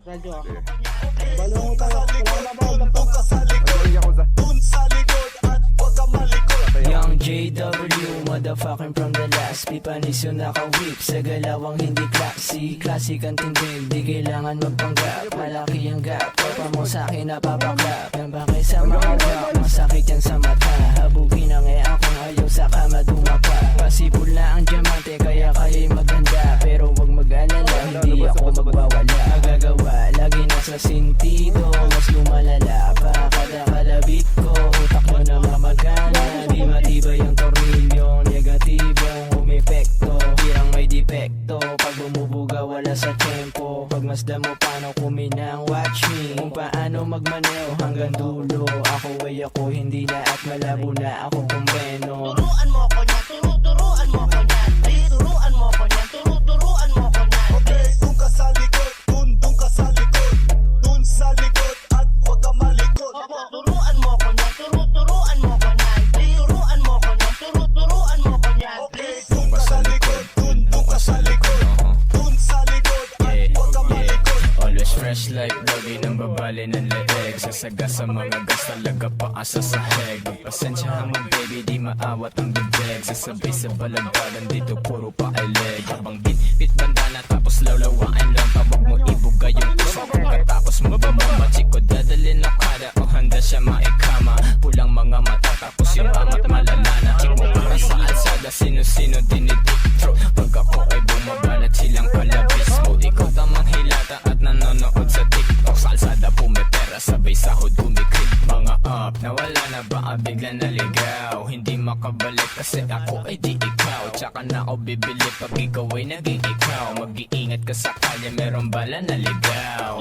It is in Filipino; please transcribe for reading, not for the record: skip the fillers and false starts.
Radyo ako. Sige. Balong tayo. Wala na ba? Doon Yakuza. Young JW, motherfucking from the last. Pipanis yung naka-whip sa galawang hindi classy. Classic ang tindig, di kailangan magpanggap. Malaki ang gap, papa mo sa'kin napapaklap. Yan ba kayo sa mga rap, masakit yan sa mata. Habugin ang akong ayaw sa kama dumapa. Pasipul na ang diamante, kaya kaya'y maganda. Pero wag mag-alala, hindi ako magwawala. Magagawa, lagi nasa sentido. Mas lumalala pa kada kalabit ko. Utak mo na mamagana, di matibay ang tornilyo. Negatibong umepekto, hirang may depekto. Pag bumubuga wala sa tempo. Pag masdan mo paano kuminang, watch me kung paano magmaneho hanggang dulo. Ako ay ako, hindi na at malabo na ako kumreno. Turuan mo ko niya, turuan mo ko niya. Please, turuan mo ko niya, turuan mo ko niya. Okay, doon ka sa likod, doon ka sa likod. Doon sa likod at huwag ka malikot. Opo, turuan mo ko niya, turuan mo ko niya. Please, turuan mo ko niya, turuan mo ko niya. Okay, doon ka sa likod, doon ka sa likod. Doon sa likod at huwag ka malikot. Always fresh like lagi nang babali ng leeg. Sasaga sa mga gas talaga paasa sa heg. Pasensyahan mo baby, di maawat ang bibig. Sasabay sa balagdagan dito puro pa ay leg. Habang bit bandana tapos lawlawain lang. Tawag mo ibuga yung puso. Pagkatapos mo bumamachi ko dadalhin na kada. O handa siya maikama. Pulang mga mata tapos yung amat malalana. Check mo para sa alsada, sino-sino dinidictro. Pag ako ay bumabanat silang kalabis mode. Ikaw tamang hilata at nanonood sa TikTok. Sa alsada pumipera, sabay sahod kumikrik. Mga up, nawala na baka bigla naligaw. Hindi makabalik kasi ako ay di ikaw. Tsaka na ako bibili pag ikaw ay naging ikaw. Mag-iingat ka sa kalye, meron bala na ligaw.